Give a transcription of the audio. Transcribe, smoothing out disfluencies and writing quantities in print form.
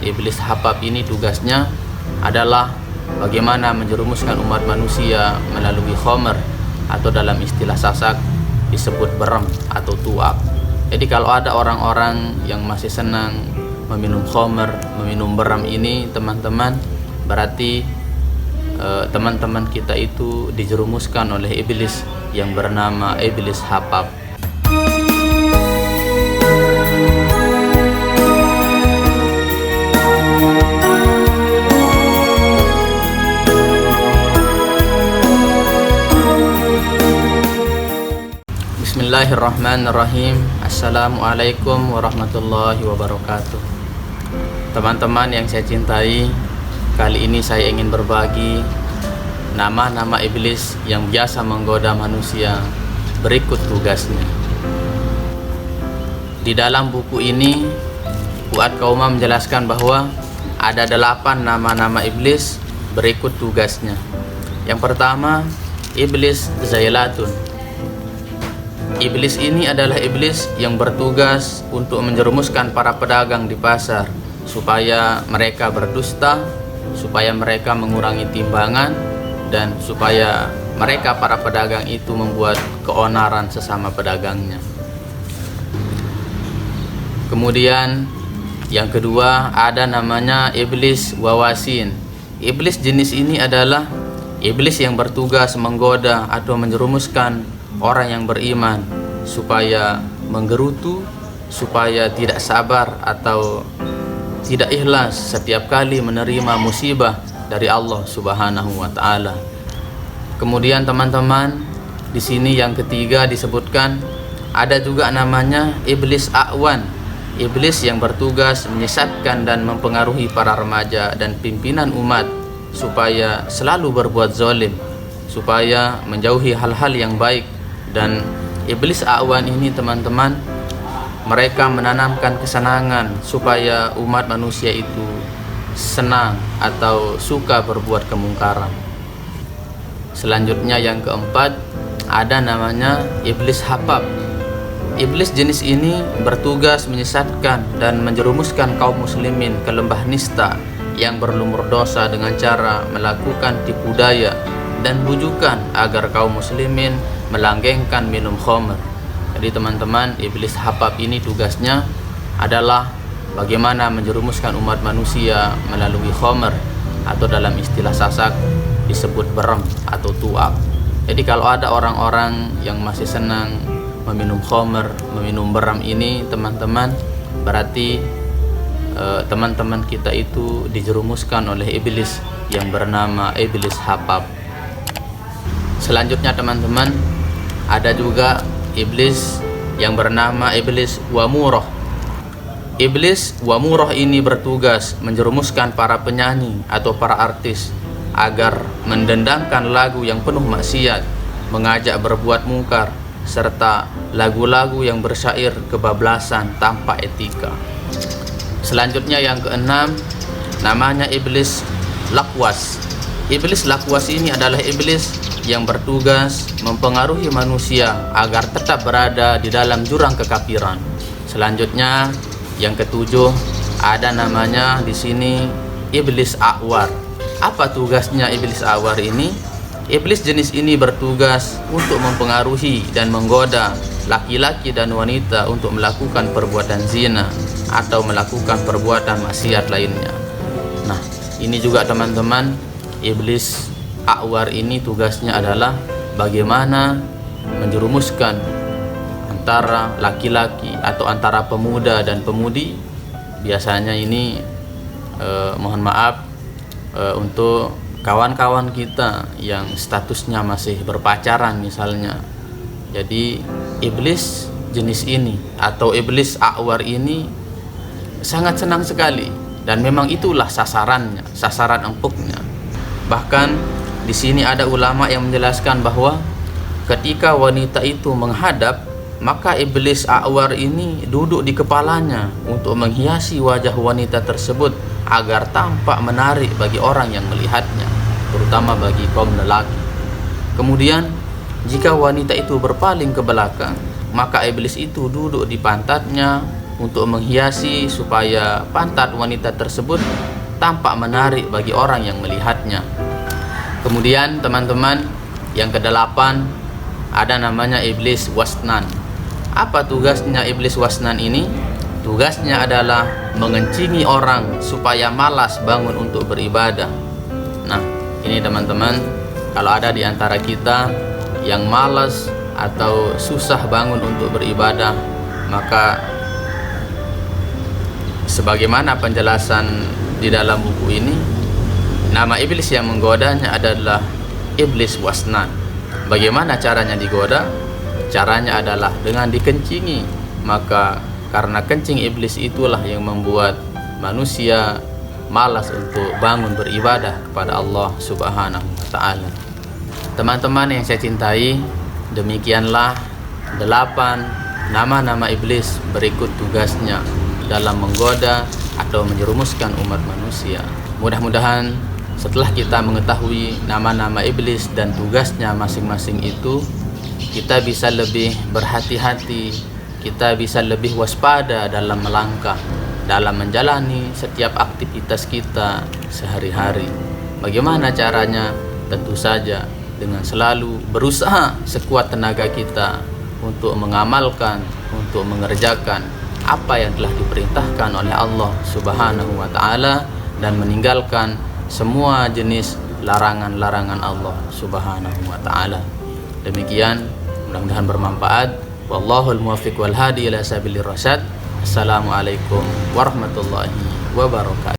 iblis Habab ini tugasnya adalah bagaimana menjerumuskan umat manusia melalui khomer, atau dalam istilah Sasak disebut berem atau tuak. Jadi kalau ada orang-orang yang masih senang meminum khomer, meminum berem ini teman-teman, berarti teman-teman kita itu dijerumuskan oleh iblis yang bernama iblis Habab. Bismillahirrahmanirrahim. Assalamualaikum warahmatullahi wabarakatuh. Teman-teman yang saya cintai, kali ini saya ingin berbagi nama-nama iblis yang biasa menggoda manusia. Berikut tugasnya. Di dalam buku ini Fuad Qauma menjelaskan bahwa ada 8 nama-nama iblis. Berikut tugasnya. Yang pertama, iblis Zailatun. Iblis ini adalah iblis yang bertugas untuk menjerumuskan para pedagang di pasar supaya mereka berdusta, supaya mereka mengurangi timbangan, dan supaya mereka para pedagang itu membuat keonaran sesama pedagangnya. Kemudian yang kedua ada namanya iblis Wawasin. Iblis jenis ini adalah iblis yang bertugas menggoda atau menjerumuskan orang yang beriman supaya menggerutu, supaya tidak sabar atau tidak ikhlas setiap kali menerima musibah dari Allah Subhanahu wa taala. Kemudian teman-teman, di sini yang ketiga disebutkan ada juga namanya iblis A'wan. Iblis yang bertugas menyesatkan dan mempengaruhi para remaja dan pimpinan umat supaya selalu berbuat zalim, supaya menjauhi hal-hal yang baik. Dan iblis A'wan ini teman-teman, mereka menanamkan kesenangan supaya umat manusia itu senang atau suka berbuat kemungkaran. Selanjutnya yang keempat ada namanya iblis Habab. Iblis jenis ini bertugas menyesatkan dan menjerumuskan kaum muslimin ke lembah nista yang berlumur dosa dengan cara melakukan tipu daya dan bujukan agar kaum muslimin melanggengkan minum khomer. Jadi teman-teman, iblis Habab ini tugasnya adalah bagaimana menjerumuskan umat manusia melalui khomer, atau dalam istilah Sasak disebut berem atau tuak. Jadi kalau ada orang-orang yang masih senang meminum khomer, meminum berem ini teman-teman, berarti teman-teman kita itu dijerumuskan oleh iblis yang bernama iblis Habab. Selanjutnya teman-teman, ada juga iblis yang bernama iblis Wamuroh. Iblis Wamuroh ini bertugas menjerumuskan para penyanyi atau para artis agar mendendangkan lagu yang penuh maksiat, mengajak berbuat mungkar, serta lagu-lagu yang bersyair kebablasan tanpa etika. Selanjutnya yang keenam, namanya iblis Lakwas. Iblis Lakwas ini adalah iblis yang bertugas mempengaruhi manusia agar tetap berada di dalam jurang kekafiran. Selanjutnya yang ketujuh ada namanya di sini iblis A'war. Apa tugasnya iblis A'war ini? Iblis jenis ini bertugas untuk mempengaruhi dan menggoda laki-laki dan wanita untuk melakukan perbuatan zina atau melakukan perbuatan maksiat lainnya. Nah, ini juga teman-teman, iblis A'war ini tugasnya adalah bagaimana menjerumuskan antara laki-laki atau antara pemuda dan pemudi. Biasanya ini mohon maaf untuk kawan-kawan kita yang statusnya masih berpacaran misalnya. Jadi iblis jenis ini atau iblis A'war ini sangat senang sekali, dan memang itulah sasarannya, sasaran empuknya. Bahkan di sini ada ulama yang menjelaskan bahwa ketika wanita itu menghadap, maka iblis A'war ini duduk di kepalanya untuk menghiasi wajah wanita tersebut agar tampak menarik bagi orang yang melihatnya, terutama bagi kaum lelaki. Kemudian jika wanita itu berpaling ke belakang, maka iblis itu duduk di pantatnya untuk menghiasi supaya pantat wanita tersebut tampak menarik bagi orang yang melihatnya. Kemudian teman-teman, yang kedelapan ada namanya iblis wasnan. Apa tugasnya iblis wasnan ini? Tugasnya adalah mengencingi orang supaya malas bangun untuk beribadah. Nah, ini teman-teman, kalau ada di antara kita yang malas atau susah bangun untuk beribadah, maka sebagaimana penjelasan di dalam buku ini, nama iblis yang menggodanya adalah iblis wasnan. Bagaimana caranya digoda? Caranya adalah dengan dikencingi. Maka karena kencing iblis itulah yang membuat manusia malas untuk bangun beribadah kepada Allah Subhanahu wa ta'ala. Teman-teman yang saya cintai, demikianlah 8 nama-nama iblis berikut tugasnya dalam menggoda atau menjerumuskan umat manusia. Mudah-mudahan setelah kita mengetahui nama-nama iblis dan tugasnya masing-masing itu, kita bisa lebih berhati-hati, kita bisa lebih waspada dalam melangkah, dalam menjalani setiap aktivitas kita sehari-hari. Bagaimana caranya? Tentu saja dengan selalu berusaha sekuat tenaga kita untuk mengamalkan, untuk mengerjakan apa yang telah diperintahkan oleh Allah Subhanahu wa ta'ala, dan meninggalkan semua jenis larangan-larangan Allah Subhanahu wa ta'ala. Demikian, mudah-mudahan bermanfaat. Wallahul muwaffiq wal hadi ila sabilir rasyad. Assalamualaikum warahmatullahi wabarakatuh.